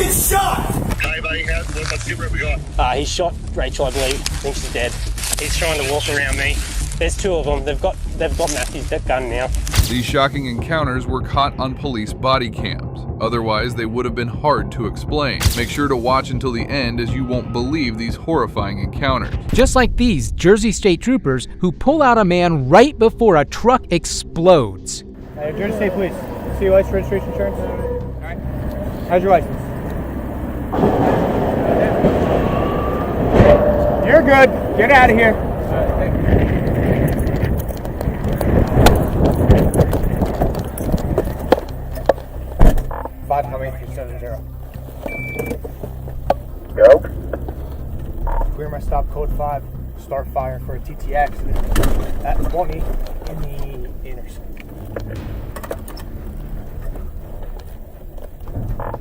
fucking shot! Hey buddy, what's the we got? He shot Rachel, I believe. I think she's dead. He's trying to walk around me. There's two of them. They've got Matthew's gun now. These shocking encounters were caught on police body cams. Otherwise, they would have been hard to explain. Make sure to watch until the end, as you won't believe these horrifying encounters. Just like these Jersey State troopers who pull out a man right before a truck explodes. Jersey State Police. See your license, registration, insurance? All right. How's your license? You're good. Get out of here. Five, coming. 70. Go. Clear my stop, code 5. Start fire for a TTX at 20 in the intersection.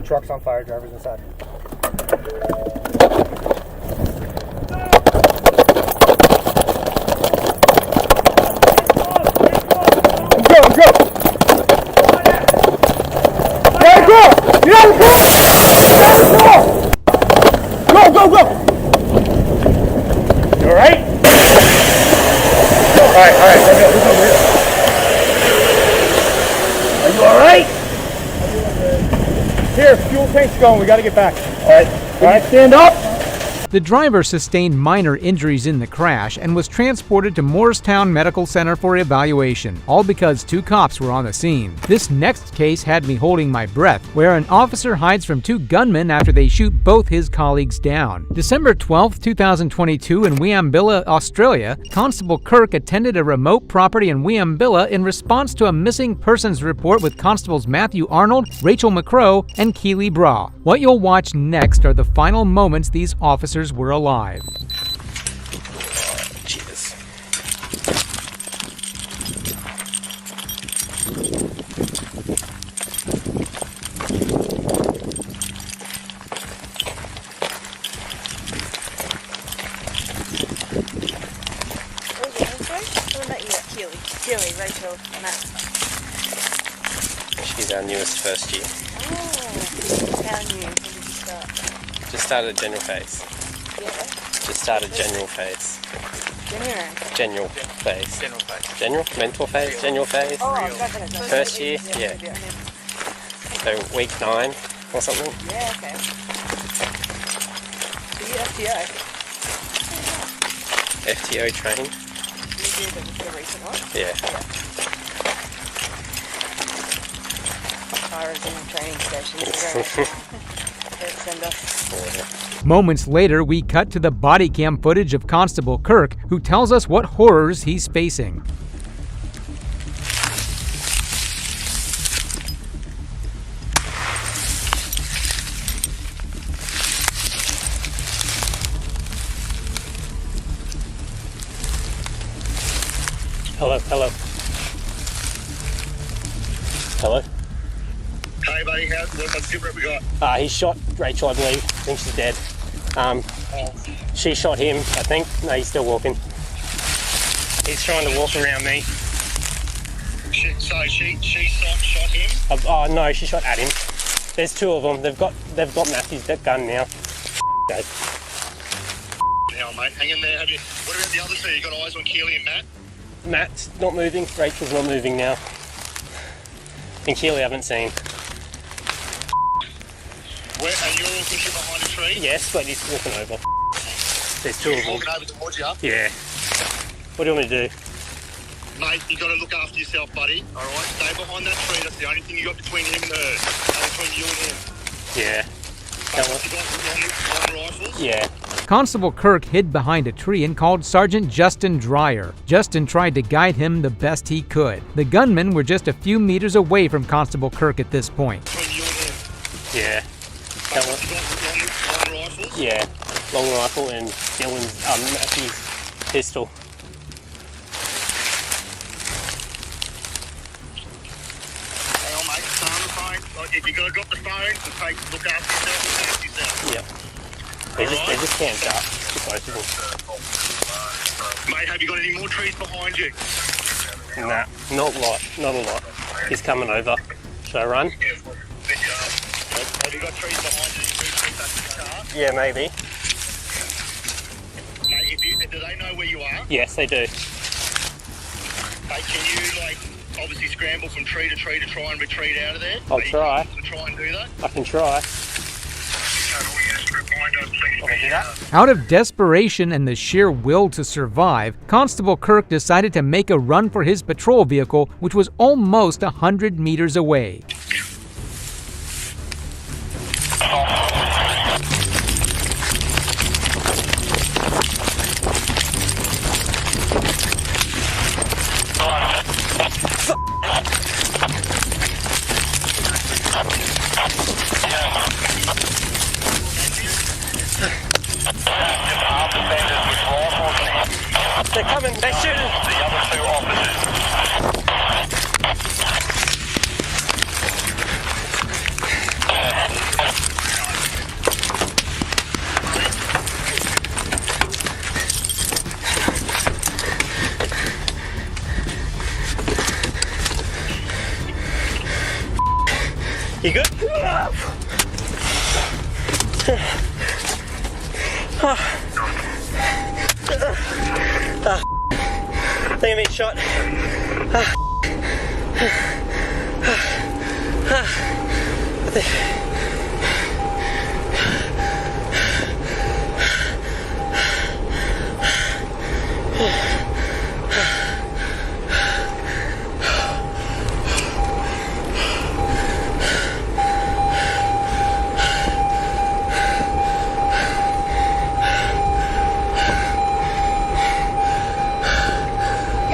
Truck's on fire, driver's inside. Go! Get out of the car! Go! You alright? Alright, who's over here? Are you alright? Here, fuel tank's going, we gotta get back. Alright, stand up! The driver sustained minor injuries in the crash and was transported to Morristown Medical Center for evaluation, all because two cops were on the scene. This next case had me holding my breath, where an officer hides from two gunmen after they shoot both his colleagues down. December 12, 2022 in Weambilla, Australia, Constable Kirk attended a remote property in Weambilla in response to a missing persons report with Constables Matthew Arnold, Rachel McCrow, and Keely Bra. What you'll watch next are the final moments these officers were alive. Jesus. Keely, Rachel, Matt. She's our newest first year. Oh, how new? When did you start? Just started general phase. Yeah. Just started general phase. General phase. General? Mental phase? General phase? Oh, First year? Yeah. So week 9 or something? Yeah, okay. So you FTO? FTO trained? You did the recent one? Yeah. I was in the training station. Send us. Moments later, we cut to the body cam footage of Constable Kirk, who tells us what horrors he's facing. Hello. Hey buddy, what's the we got? He shot Rachel, I believe. I think she's dead. She shot him, I think. No, he's still walking. He's trying to walk around me. So she shot him? Oh no, she shot at him. There's two of them. They've got Matthew's gun now. Hell, mate, hang in there. What about the other two? You got eyes on Keely and Matt? Matt's not moving. Rachel's not moving now. And Keely I haven't seen. Where are you all pushing behind a tree? Yes, but he's walking over. There's two of them. Walking over towards you? Yeah. What do you want me to do? Mate, you got to look after yourself, buddy. All right, stay behind that tree. That's the only thing you got between him and her. Between you and him. Yeah. You got long rifles? Yeah. Constable Kirk hid behind a tree and called Sergeant Justin Dreyer. Justin tried to guide him the best he could. The gunmen were just a few meters away from Constable Kirk at this point. Between you and him. Yeah. You got long rifles? Yeah. Long rifle and Dylan's Matthew's pistol. Hang on, mate. Stay on the phone. Like, if you got to drop the phone, look after yourself. Yep. They're just camped up. Both of them. Mate, have you got any more trees behind you? Nah, not a lot. He's coming over. Should I run? Have you got trees behind you? Trees back in the car? Yeah, maybe. Mate, do they know where you are? Yes, they do. Mate, can you, like, obviously scramble from tree to tree to try and retreat out of there? I'll try. To try and do that? I can try. Out of desperation and the sheer will to survive, Constable Kirk decided to make a run for his patrol vehicle, which was almost 100 meters away. They're coming, they're shooting. The other two officers. You good? I think I'm being shot.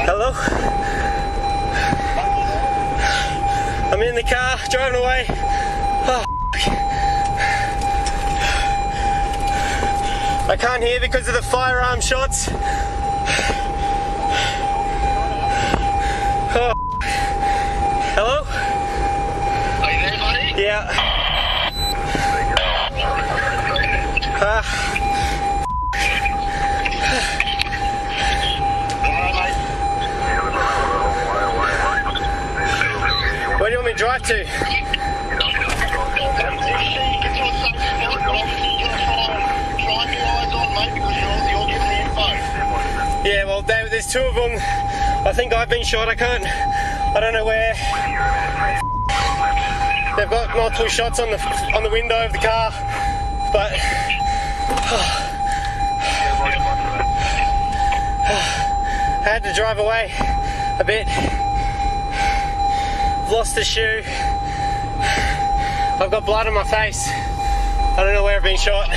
Hello? I'm in the car, driving away. Oh, I can't hear because of the firearm shots. Oh. Hello? Are you there, buddy? Yeah. Where do you want me to drive to? Yeah, well, there's two of them. I think I've been shot. I don't know where. They've got multiple shots on the window of the car, but I had to drive away a bit. I've lost the shoe. I've got blood on my face. I don't know where I've been shot.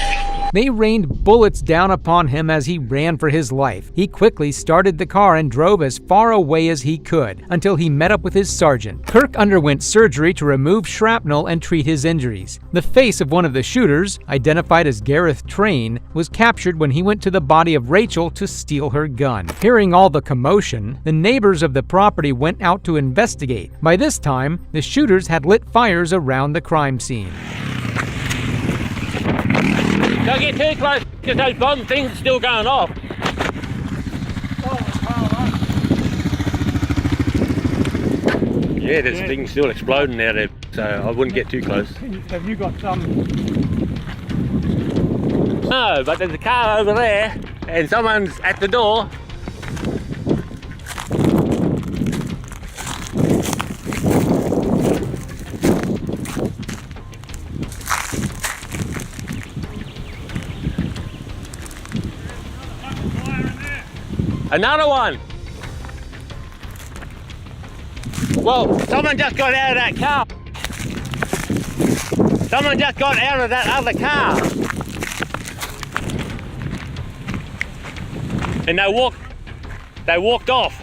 They rained bullets down upon him as he ran for his life. He quickly started the car and drove as far away as he could until he met up with his sergeant. Kirk underwent surgery to remove shrapnel and treat his injuries. The face of one of the shooters, identified as Gareth Train, was captured when he went to the body of Rachel to steal her gun. Hearing all the commotion, the neighbors of the property went out to investigate. By this time, the shooters had lit fires around the crime scene. Don't get too close because those bomb things are still going off. Yeah, there's things still exploding out there, so I wouldn't get too close. Have you got some? No, but there's a car over there and someone's at the door. Another one! Well, someone just got out of that car. Someone just got out of that other car. And they walked off.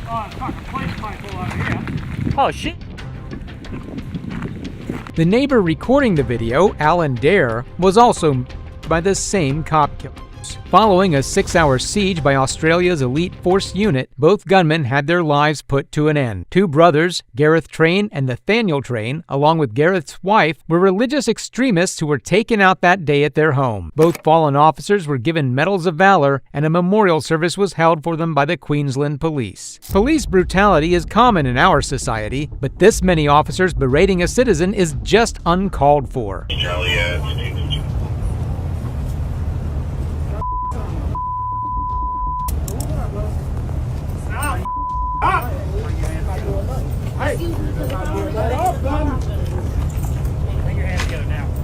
Oh, it's fucking police plate all over here. Oh shit. The neighbor recording the video, Alan Dare, was also by the same cop killers. Following a 6-hour siege by Australia's elite force unit, both gunmen had their lives put to an end. Two brothers, Gareth Train and Nathaniel Train, along with Gareth's wife, were religious extremists who were taken out that day at their home. Both fallen officers were given medals of valor, and a memorial service was held for them by the Queensland Police. Police brutality is common in our society, but this many officers berating a citizen is just uncalled for.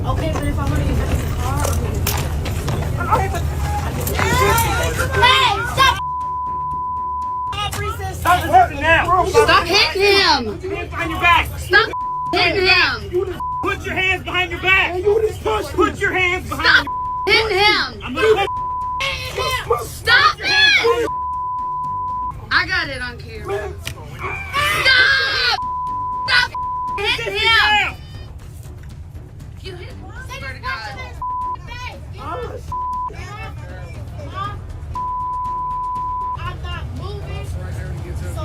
Okay, but if I want to use the car, Stop hurting now! stop hitting him! Put your hands behind your back! Stop hitting him! Put your hands behind your back! Put your hands behind Stop your hitting him! I'm gonna Stop it! I got it on camera. Stop! Stop hitting him! You hit him. Swear to God. I'm not moving, so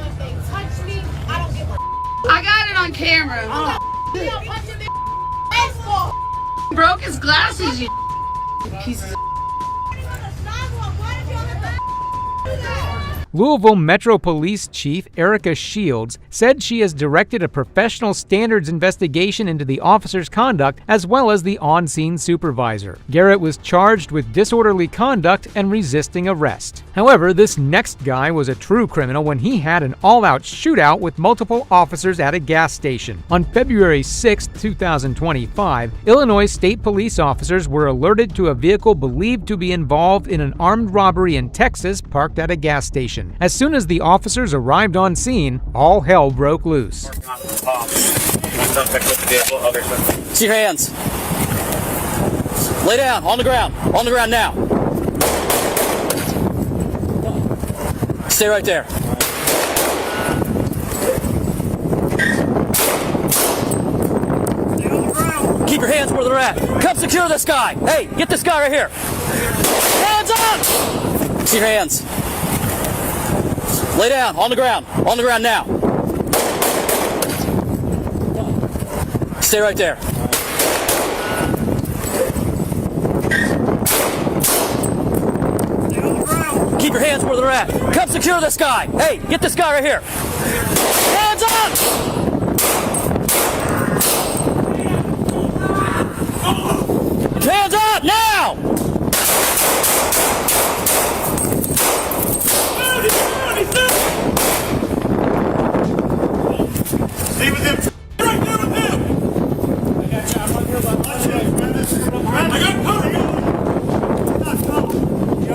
if they touch me, I don't give a I got it on camera. I'm punching their baseball. Broke his glasses, you pieces of Louisville Metro Police Chief Erica Shields said she has directed a professional standards investigation into the officer's conduct as well as the on-scene supervisor. Garrett was charged with disorderly conduct and resisting arrest. However, this next guy was a true criminal when he had an all-out shootout with multiple officers at a gas station. On February 6, 2025, Illinois State Police officers were alerted to a vehicle believed to be involved in an armed robbery in Texas parked at a gas station. As soon as the officers arrived on scene, all hell broke loose. See your hands. Lay down, on the ground now. Stay right there. Keep your hands where they're at. Come secure this guy. Hey, get this guy right here. Hands up! See your hands. Lay down, on the ground now. Stay right there. Keep your hands where they're at. Come secure this guy. Hey, get this guy right here. Hands up! Hands up now! Stay with him. Right there with him.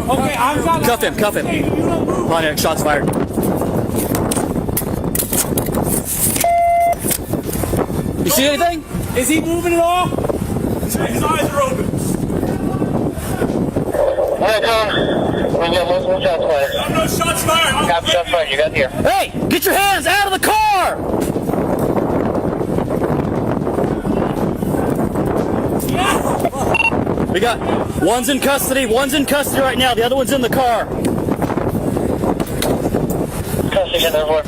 Okay, I'm trying to... Cuff him. Pontiac, shots fired. You see anything? Is he moving at all? His eyes are open. Alright, Tom. We got multiple shots fired. I'm no shots fired. Got shots fired. You got here. Hey, get your hands out of the car! We got one's in custody right now. The other one's in the car. Custody in there, boy.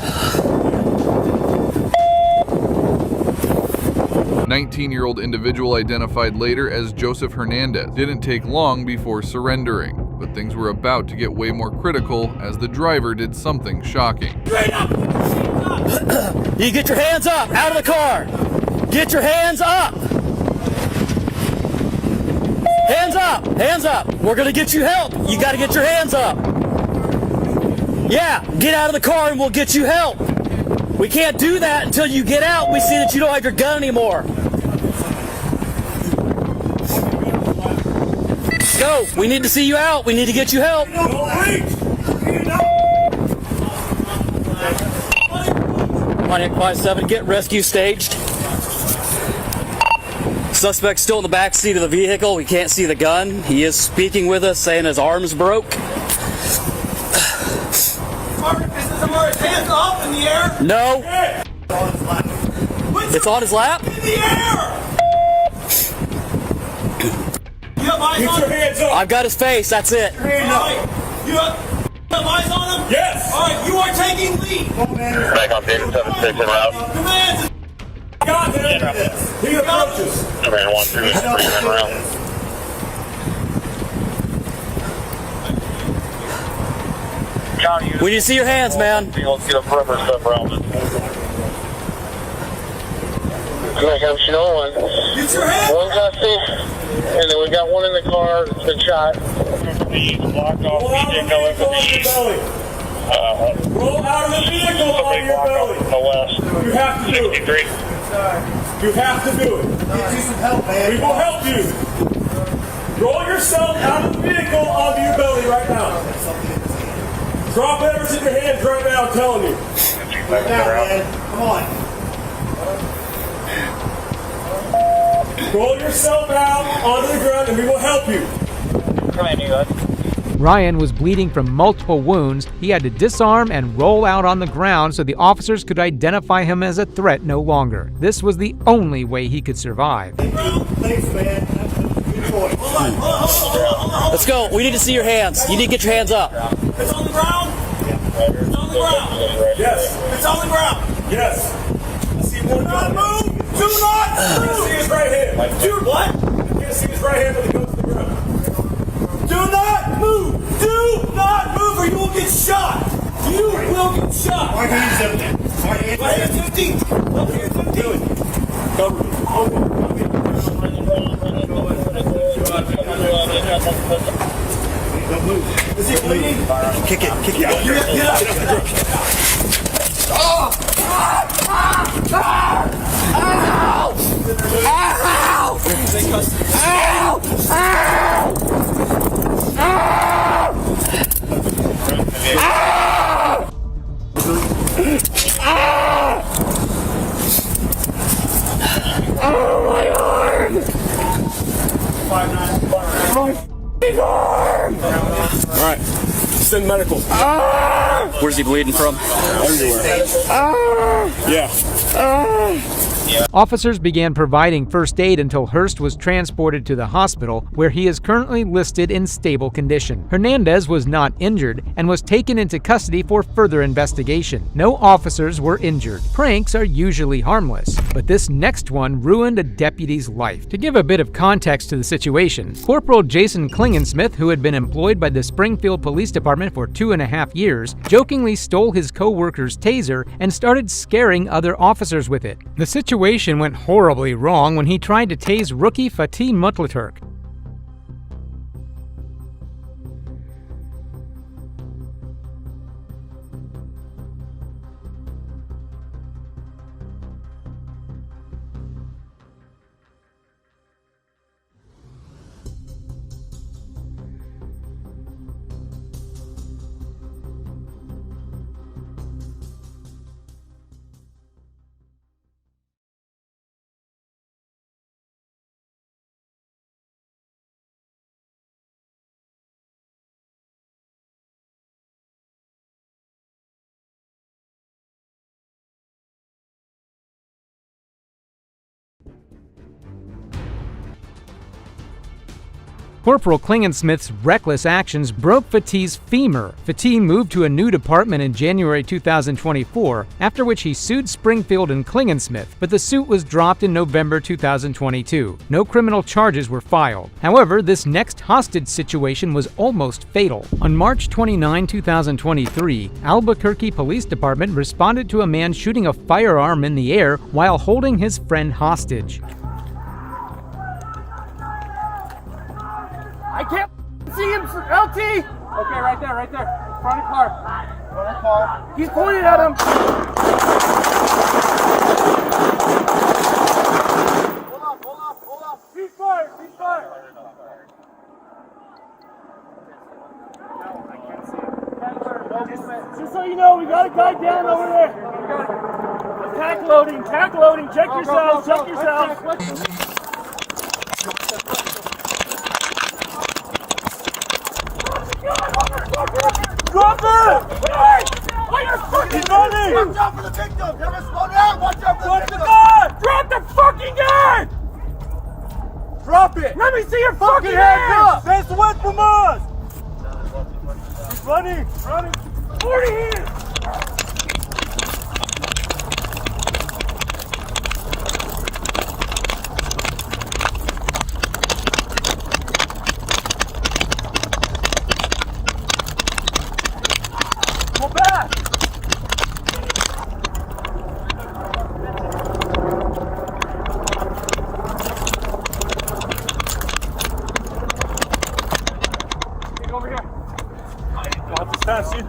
19-year-old individual identified later as Joseph Hernandez didn't take long before surrendering, but things were about to get way more critical as the driver did something shocking. You get your hands up, out of the car. Get your hands up. Hands up. We're gonna get you help. You gotta get your hands up. Yeah, get out of the car and we'll get you help. We can't do that until you get out. We see that you don't have your gun anymore. Go. We need to see you out. We need to get you help. Pontiac 57, get rescue staged. Suspect still in the back seat of the vehicle. We can't see the gun. He is speaking with us, saying his arm's broke. Is his hands up in the air? No. It's on his lap? In the air! You have your hands up. I've got his face, that's it. You have eyes on him? Yes. All right, you are taking lead. Back on David 76 en route. Commands. God damn this. He approaches. Command 1, 2, 3 en route. We need to see your hands, man. Let's get a perimeter stuff around it. Like I'm showing. Get your hands. One got safe, and then we got one in the car that's been shot. Blocked off. Roll out of the vehicle on your belly. Roll out of the vehicle on your belly. The west. You have to do it. 63. You have to do it. Get you some help, man. We will help you. Roll yourself out of the vehicle onto your belly right now. Drop whatever's in your hands right now, I'm telling you. Right now, man. Come on. Roll yourself out onto the ground and we will help you. Come in, you guys. Ryan was bleeding from multiple wounds. He had to disarm and roll out on the ground so the officers could identify him as a threat no longer. This was the only way he could survive. Thanks, man. Good choice. Hold on. Let's go. We need to see your hands. You need to get your hands up. It's on the ground? It's on the ground. Yes. It's on the ground. Yes. I see one. Do not move. Do not move. I can't see his right hand. Dude, what? I can't see his right hand when he goes to the ground. Do not move. Do not move or you will get shot. You will get shot. My hand's empty. My hand's empty. My hand's empty. Cover me. Don't move. Is he bleeding? Kick it. Kick it. Get up. All right. Send medical. Where's he bleeding from? Everywhere. Yeah. Officers began providing first aid until Hurst was transported to the hospital, where he is currently listed in stable condition. Hernandez was not injured and was taken into custody for further investigation. No officers were injured. Pranks are usually harmless, but this next one ruined a deputy's life. To give a bit of context to the situation, Corporal Jason Klingensmith, who had been employed by the Springfield Police Department for 2.5 years, jokingly stole his co-worker's taser and started scaring other officers with it. The situation went horribly wrong when he tried to tase rookie Fatih Mutlaturk. Corporal Klingensmith's reckless actions broke Fatih's femur. Fatih moved to a new department in January 2024, after which he sued Springfield and Klingensmith, but the suit was dropped in November 2022. No criminal charges were filed. However, this next hostage situation was almost fatal. On March 29, 2023, Albuquerque Police Department responded to a man shooting a firearm in the air while holding his friend hostage. I can't see him, LT! Okay, right there. Front of car. He's pointing at him. Hold up. He's fired. No, I can't see him. Just so you know, we got a guy down over there. Tack loading. Check yourselves. Drop it! He's running! Watch out for the victim! Never slow down! Watch out for the victim! Drop the fucking gun! Drop it! Let me see your fucking hands up! That's away from us! He's running! 40 here! Go back! Get over here. Watch this fast, dude.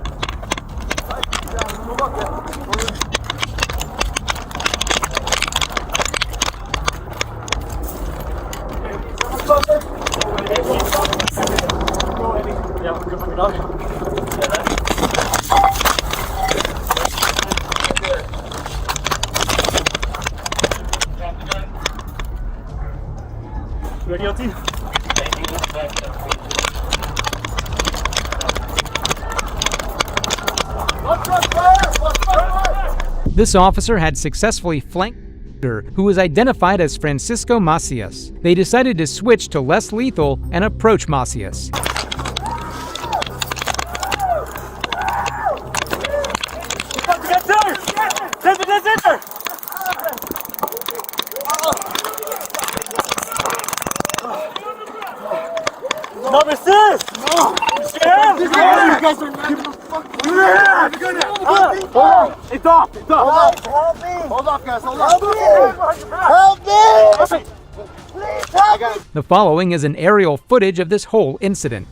Ready, LT? This officer had successfully flanked who was identified as Francisco Macias. They decided to switch to less lethal and approach Macias. Number 6! No! It's off! It's off! Help me! Hold off, guys! Hold off! Help me! Please help me! The following is an aerial footage of this whole incident.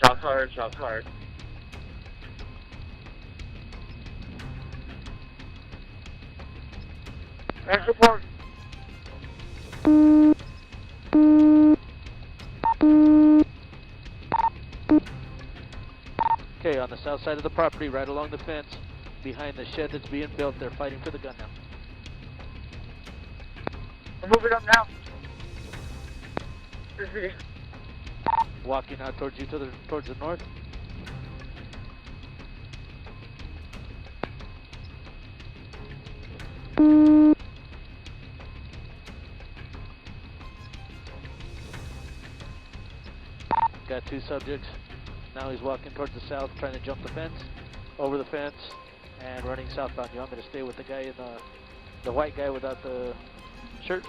Shots fired, shots fired. Extra park. Okay, on the south side of the property, right along the fence, behind the shed that's being built, they're fighting for the gun now. We're moving up now. Walking out towards you towards the north. Got 2 subjects. Now he's walking towards the south, trying to jump the fence, over the fence, and running southbound. You want me to stay with the guy in the white guy without the shirt?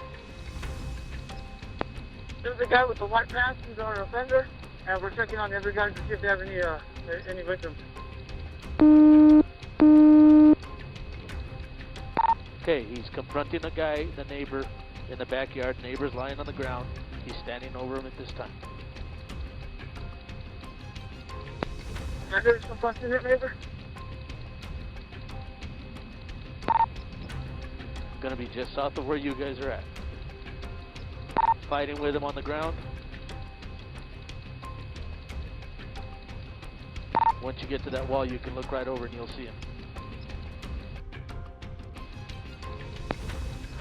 There's a guy with the white mask who's our offender, and we're checking on every guy to see if they have any victims. Okay, he's confronting the guy, the neighbor, in the backyard. Neighbor's lying on the ground. He's standing over him at this time. Neighbor's confronting your neighbor? Gonna be just south of where you guys are at. Fighting with him on the ground. Once you get to that wall, you can look right over and you'll see him.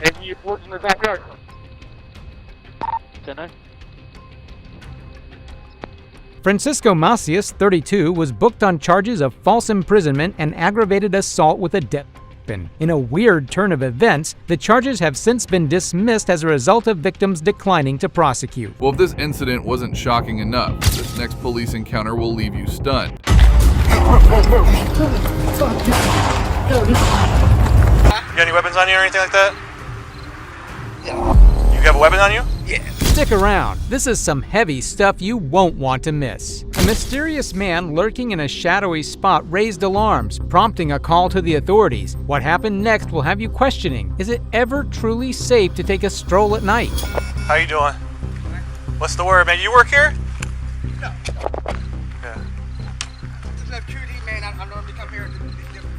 Taking you towards in the backyard. 10-9. Francisco Macias, 32, was booked on charges of false imprisonment and aggravated assault with a deadly weapon. In a weird turn of events, the charges have since been dismissed as a result of victims declining to prosecute. Well, if this incident wasn't shocking enough, this next police encounter will leave you stunned. You got any weapons on you or anything like that? You have a weapon on you? Yeah. Stick around. This is some heavy stuff you won't want to miss. A mysterious man lurking in a shadowy spot raised alarms, prompting a call to the authorities. What happened next will have you questioning, is it ever truly safe to take a stroll at night? How you doing? What's the word, man? You work here? No. Yeah. It's a QD, man. I normally come here.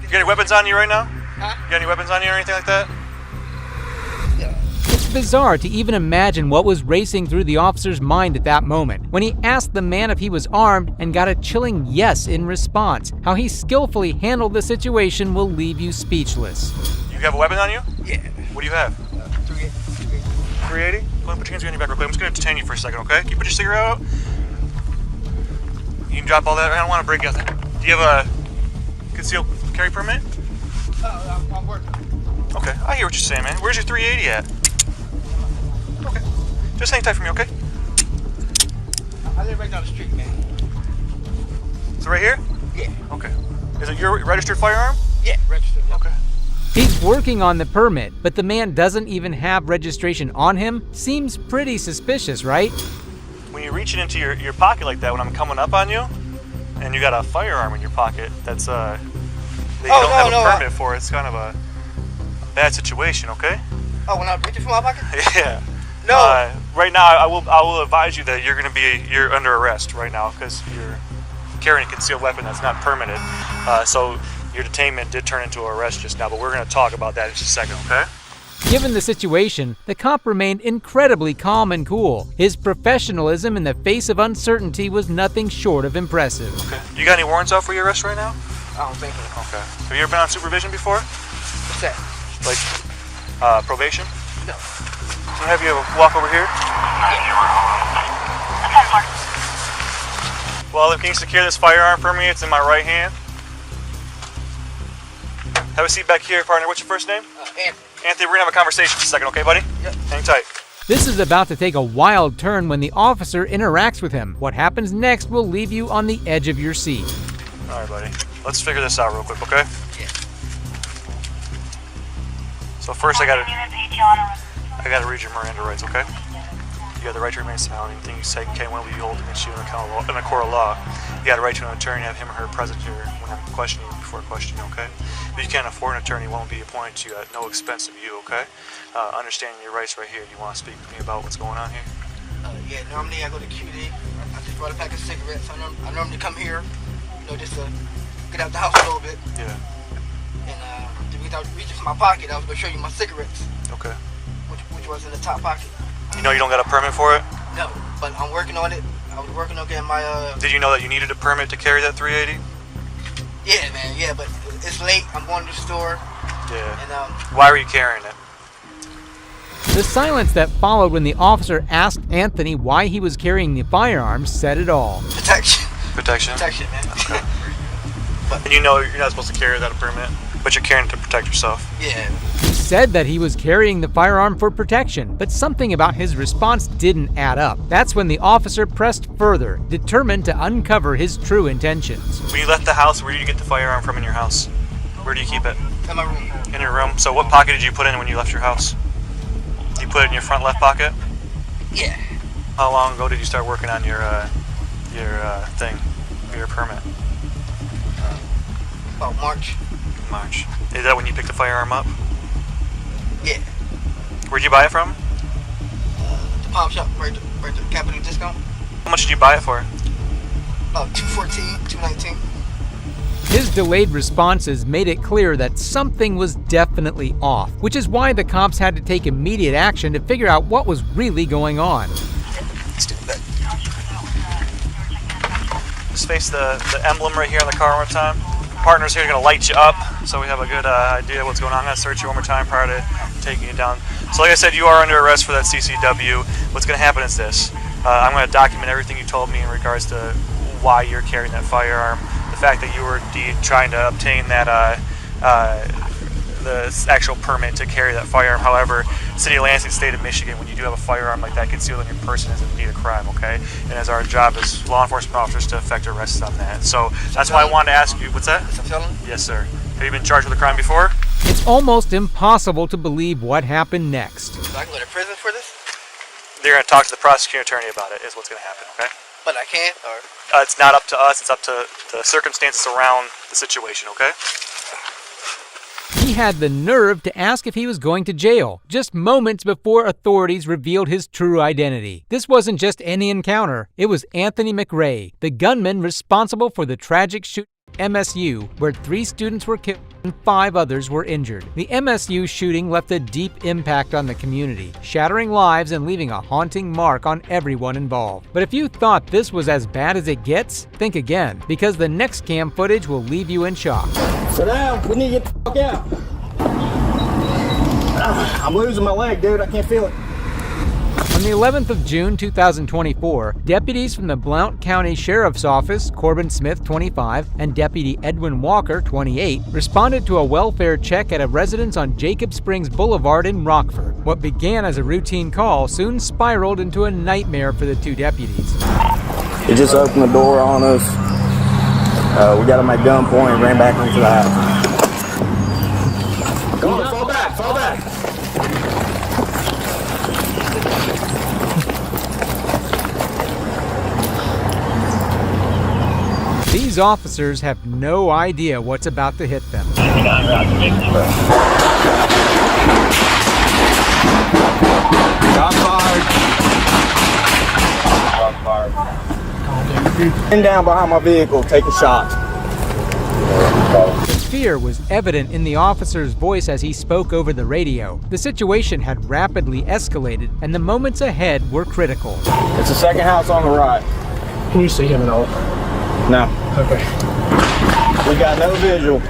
You got any weapons on you right now? Huh? You got any weapons on you or anything like that? It's bizarre to even imagine what was racing through the officer's mind at that moment when he asked the man if he was armed and got a chilling yes in response. How he skillfully handled the situation will leave you speechless. You have a weapon on you? Yeah. What do you have? 380? Go ahead and put your hands behind your back real quick. I'm just going to detain you for a second, okay? Can you put your cigarette out? You can drop all that. I don't want to break nothing. Do you have a concealed carry permit? I'm working. Okay, I hear what you're saying, man. Where's your 380 at? Okay. Just hang tight for me, okay? I live right down the street, man. So right here? Yeah. Okay. Is it your registered firearm? Yeah, registered. Okay. He's working on the permit, but the man doesn't even have registration on him. Seems pretty suspicious, right? When you're reaching into your pocket like that, when I'm coming up on you, and you got a firearm in your pocket, that's that you don't have a permit for, it's kind of a bad situation, okay? Oh, when I'm reaching for my pocket? Yeah. No. Right now, I will advise you that you're under arrest right now because you're carrying a concealed weapon that's not permitted. So your detainment did turn into an arrest just now, but we're going to talk about that in just a second, okay? Given the situation, the cop remained incredibly calm and cool. His professionalism in the face of uncertainty was nothing short of impressive. Okay. You got any warrants out for your arrest right now? I don't think so. Okay. Have you ever been on supervision before? What's that? Like probation? No. Can I have you walk over here? Well, can you secure this firearm for me? It's in my right hand. Have a seat back here, partner. What's your first name? Anthony. Anthony, we're gonna have a conversation in a second, okay, buddy? Yep. Hang tight. This is about to take a wild turn when the officer interacts with him. What happens next will leave you on the edge of your seat. All right, buddy. Let's figure this out real quick, okay? Yeah. So first, I gotta read your Miranda rights, okay? You have the right to remain silent. Anything you say can will be held against you in a court of law. You got a right to an attorney, have him or her present here when I'm questioning you before questioning, okay? If you can't afford an attorney, won't be appointed to you at no expense of you, okay? Understanding your rights right here. Do you want to speak to me about what's going on here? Yeah, normally I go to QD. I just brought a pack of cigarettes. I normally come here, just to get out the house a little bit. Yeah. And without reaching for my pocket, I was going to show you my cigarettes. Okay. Which was in the top pocket. You know you don't got a permit for it? No, but I'm working on it. I was working on getting my Did you know that you needed a permit to carry that 380? Yeah, man. Yeah, but it's late. I'm going to the store. Yeah. And why were you carrying it? The silence that followed when the officer asked Anthony why he was carrying the firearms said it all. Protection. Protection? Protection, man. Okay. And you know you're not supposed to carry without a permit, but you're carrying it to protect yourself. Yeah. He said that he was carrying the firearm for protection, but something about his response didn't add up. That's when the officer pressed further, determined to uncover his true intentions. When you left the house, where did you get the firearm from in your house? Where do you keep it? In my room. In your room? So what pocket did you put in when you left your house? You put it in your front left pocket? Yeah. How long ago did you start working on your thing, your permit? About March. March. Is that when you picked the firearm up? Yeah. Where'd you buy it from? The pawn shop, right to Capital Discount. How much did you buy it for? About $214, $219. His delayed responses made it clear that something was definitely off, which is why the cops had to take immediate action to figure out what was really going on. Let's do that. Just face the emblem right here on the car one more time. Partners here are going to light you up, so we have a good idea of what's going on. I'm going to search you one more time prior to taking you down. So like I said, you are under arrest for that CCW. What's going to happen is this. I'm going to document everything you told me in regards to why you're carrying that firearm. The fact that you were indeed trying to obtain that the actual permit to carry that firearm. However, City of Lansing, State of Michigan, when you do have a firearm like that concealed on your person, is indeed a crime, okay? And as our job as law enforcement officers to effect arrests on that. So that's why I wanted to ask you, what's that? Is a felon? Yes, sir. Have you been charged with a crime before? It's almost impossible to believe what happened next. So I can go to prison for this? They're going to talk to the prosecuting attorney about it, is what's going to happen, okay? But I can, or? It's not up to us, it's up to the circumstances around the situation, okay? He had the nerve to ask if he was going to jail, just moments before authorities revealed his true identity. This wasn't just any encounter, it was Anthony McRae, the gunman responsible for the tragic shooting at MSU, where 3 students were killed and 5 others were injured. The MSU shooting left a deep impact on the community, shattering lives and leaving a haunting mark on everyone involved. But if you thought this was as bad as it gets, think again, because the next cam footage will leave you in shock. Sit down, we need to get the fuck out. I'm losing my leg, dude, I can't feel it. On the 11th of June 2024, deputies from the Blount County Sheriff's Office, Corbin Smith, 25, and Deputy Edwin Walker, 28, responded to a welfare check at a residence on Jacob Springs Boulevard in Rockford. What began as a routine call soon spiraled into a nightmare for the two deputies. He just opened the door on us. We got him at gunpoint and ran back into the house. Come on, fall back, fall back. These officers have no idea what's about to hit them. Shots fired. Shots fired. Stand down behind my vehicle, take a shot. Fear was evident in the officer's voice as he spoke over the radio. The situation had rapidly escalated, and the moments ahead were critical. It's the second house on the right. Can you see him at all? No. Okay. We got no visual.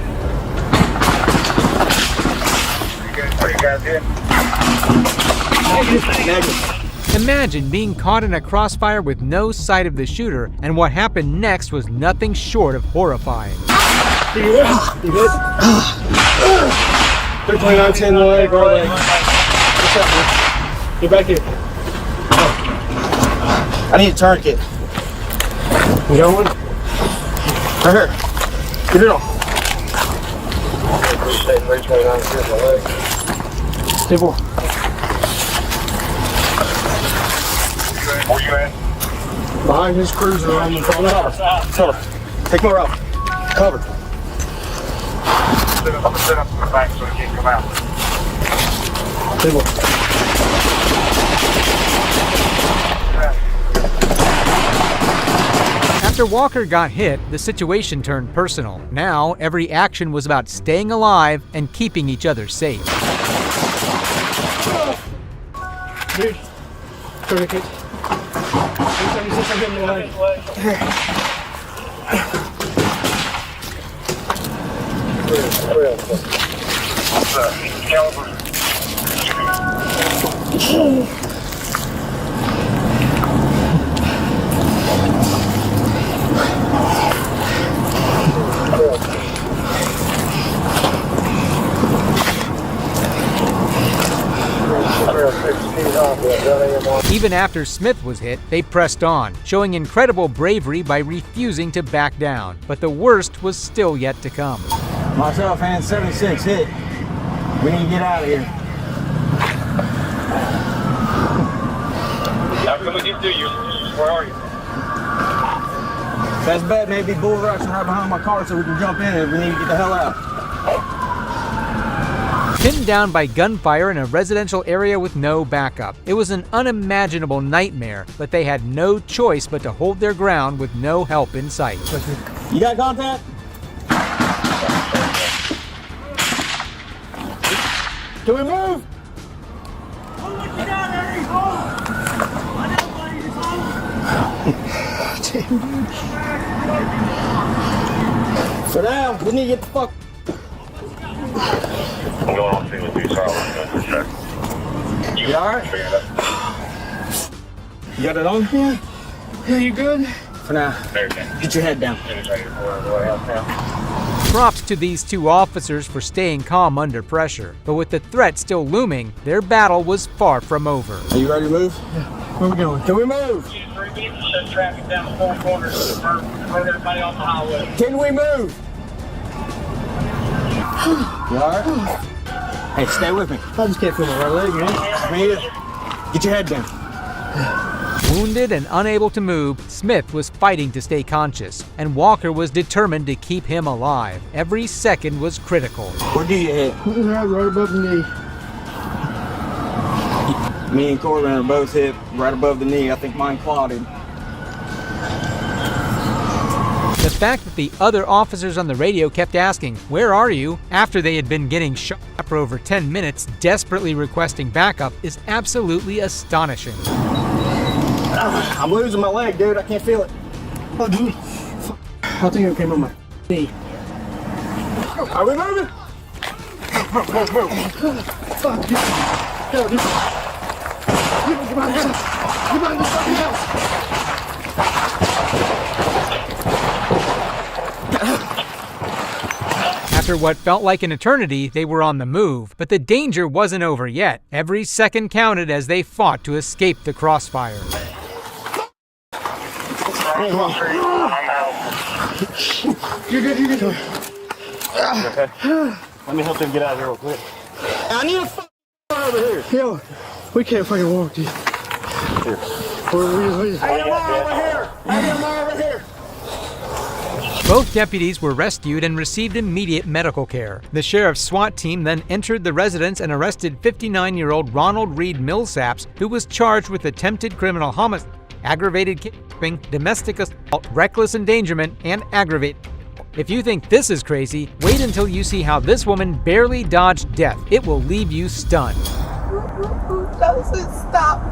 Are you guys in? Negative. Imagine being caught in a crossfire with no sight of the shooter, and what happened next was nothing short of horrifying. You good? You good? 329, 10 leg, right leg. What's up, man? Get back here. I need a tourniquet. You got one? Right here. Get it on. Stay for. Where you at? Behind his cruiser on the front. Cover. Take more out. Cover. I'm gonna set up in the back so he can't come out. Stay for. After Walker got hit, the situation turned personal. Now, every action was about staying alive and keeping each other safe. Dude, tourniquet. 376, I'm getting the leg. Caliber. Even after Smith was hit, they pressed on, showing incredible bravery by refusing to back down. But the worst was still yet to come. Myself and 76 hit. We need to get out of here. How can we get to you? Where are you? Best bet may be bull rushing right behind my car so we can jump in if we need to get the hell out. Pinned down by gunfire in a residential area with no backup. It was an unimaginable nightmare, but they had no choice but to hold their ground with no help in sight. You got contact? Can we move? So now, we need to get the fuck. I'm going on scene with you, so I'm going to check. You alright? You got it on? Yeah, you good? For now. Get your head down. Props to these two officers for staying calm under pressure. But with the threat still looming, their battle was far from over. Are you ready to move? Yeah. Where we going? Can we move? Shut traffic down the 4 corners. Divert everybody off the highway. Can we move? You alright? Hey, stay with me. I just can't feel my right leg, man. Me either. Get your head down. Wounded and unable to move, Smith was fighting to stay conscious, and Walker was determined to keep him alive. Every second was critical. Where do you hit? Right above the knee. Me and Corbin are both hit right above the knee. I think mine clotted. The fact that the other officers on the radio kept asking, "Where are you?" after they had been getting shot for over 10 minutes, desperately requesting backup, is absolutely astonishing. I'm losing my leg, dude. I can't feel it. Oh, dude. I think it came on my knee. Are we moving? Move. Fuck. Go, dude. behind this house. Get behind this fucking house. After what felt like an eternity, they were on the move, but the danger wasn't over yet. Every second counted as they fought to escape the crossfire. You're good, you're good. Okay. Let me help him get out of here real quick. I need a fucking over here. Yo, we can't fucking walk, dude. Here. Over here. Both deputies were rescued and received immediate medical care. The sheriff's SWAT team then entered the residence and arrested 59-year-old Ronald Reed Millsaps, who was charged with attempted criminal homicide, aggravated kidnapping, domestic assault, reckless endangerment, and aggravated. If you think this is crazy, wait until you see how this woman barely dodged death. It will leave you stunned. Joseph, stop.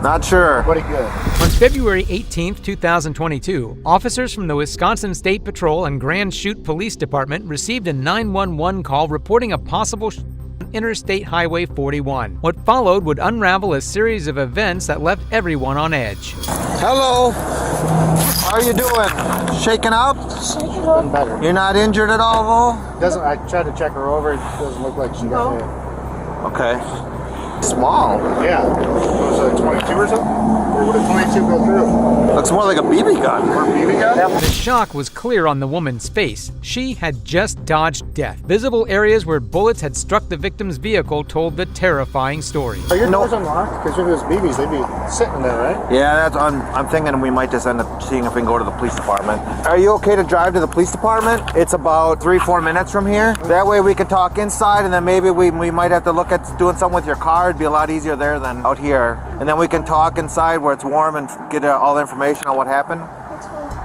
Not sure. Pretty good. On February 18, 2022, officers from the Wisconsin State Patrol and Grand Chute Police Department received a 911 call reporting a possible on Interstate Highway 41. What followed would unravel a series of events that left everyone on edge. Hello. How are you doing? Shaking up? Shaking up. Better. You're not injured at all, though? Doesn't. I tried to check her over. It doesn't look like she got hit. Okay. Small. Yeah. It was a 22 or something? Or would a 22 go through? Looks more like a BB gun. Or a BB gun? The shock was clear on the woman's face. She had just dodged death. Visible areas where bullets had struck the victim's vehicle told the terrifying story. Are your doors unlocked? Because if it was BBs, they'd be sitting there, right? Yeah, that's. I'm thinking we might just end up seeing if we can go to the police department. Are you okay to drive to the police department? It's about 3-4 minutes from here. That way we can talk inside, and then maybe we might have to look at doing something with your car. It'd be a lot easier there than out here. And then we can talk inside where it's warm and get all the information on what happened.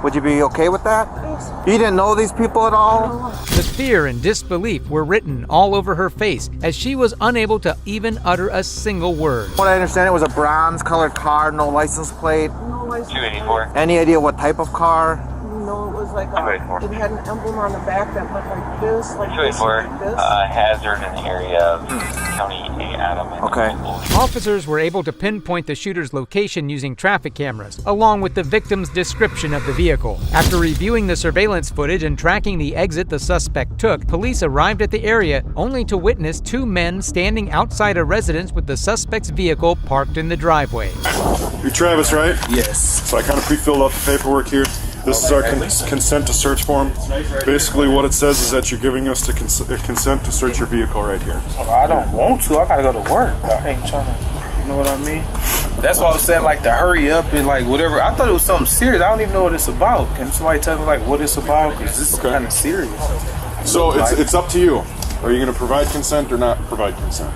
Would you be okay with that? Yes. You didn't know these people at all? The fear and disbelief were written all over her face as she was unable to even utter a single word. What I understand, it was a bronze-colored car, no license plate. No license. 284. Any idea what type of car? No, it was like it had an emblem on the back that looked like this, like 284. Like this. Hazard in the area of County A. Adam. Okay. Officers were able to pinpoint the shooter's location using traffic cameras, along with the victim's description of the vehicle. After reviewing the surveillance footage and tracking the exit the suspect took, police arrived at the area only to witness two men standing outside a residence with the suspect's vehicle parked in the driveway. You're Travis, right? Yes. So I kind of pre-filled out the paperwork here. This is our consent to search form. Basically what it says is that you're giving us the consent to search your vehicle right here. I don't want to. I gotta go to work. I ain't trying to, you know what I mean? That's why I was saying, like, to hurry up and, like, whatever. I thought it was something serious. I don't even know what it's about. Can somebody tell me, like, what it's about? Because this is kind of serious. So it's up to you. Are you going to provide consent or not provide consent?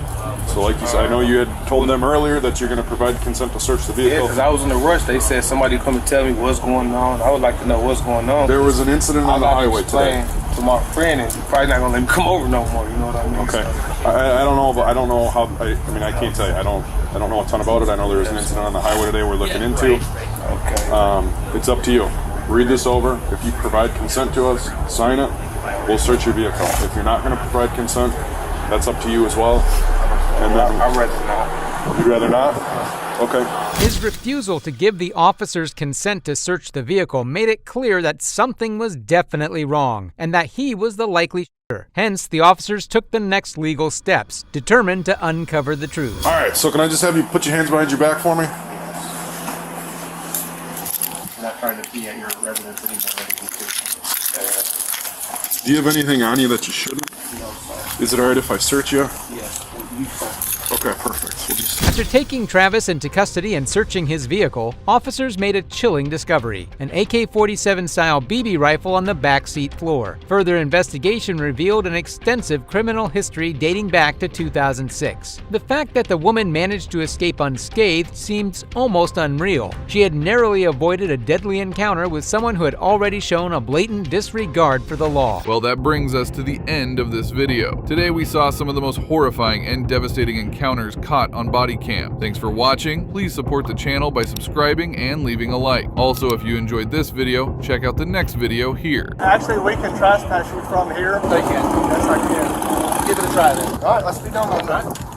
So like you said, I know you had told them earlier that you're going to provide consent to search the vehicle. Yeah, because I was in a rush. They said somebody come and tell me what's going on. I would like to know what's going on. There was an incident on the highway today. To my friend, and he's probably not going to let me come over no more. You know what I mean? Okay. I don't know, but I don't know how. I mean, I can't tell you. I don't know a ton about it. I know there was an incident on the highway today we're looking into. Okay. It's up to you. Read this over. If you provide consent to us, sign it. We'll search your vehicle. If you're not going to provide consent, that's up to you as well. And then I'd rather not. You'd rather not? Okay. His refusal to give the officers consent to search the vehicle made it clear that something was definitely wrong, and that he was the likely shooter. Hence, the officers took the next legal steps, determined to uncover the truth. All right, so can I just have you put your hands behind your back for me? I'm not trying to be at your residence anymore. Do you have anything on you that you shouldn't? No, sir. Is it all right if I search you? Yes. You fine. Okay, perfect. After taking Travis into custody and searching his vehicle, officers made a chilling discovery: an AK-47 style BB rifle on the backseat floor. Further investigation revealed an extensive criminal history dating back to 2006. The fact that the woman managed to escape unscathed seems almost unreal. She had narrowly avoided a deadly encounter with someone who had already shown a blatant disregard for the law. Well, that brings us to the end of this video. Today we saw some of the most horrifying and devastating encounters caught on body cam. Thanks for watching. Please support the channel by subscribing and leaving a like. Also, if you enjoyed this video, check out the next video here. Actually, we can trust that she's from here. They can. Yes, I can. Give it a try then. All right, let's be done with that.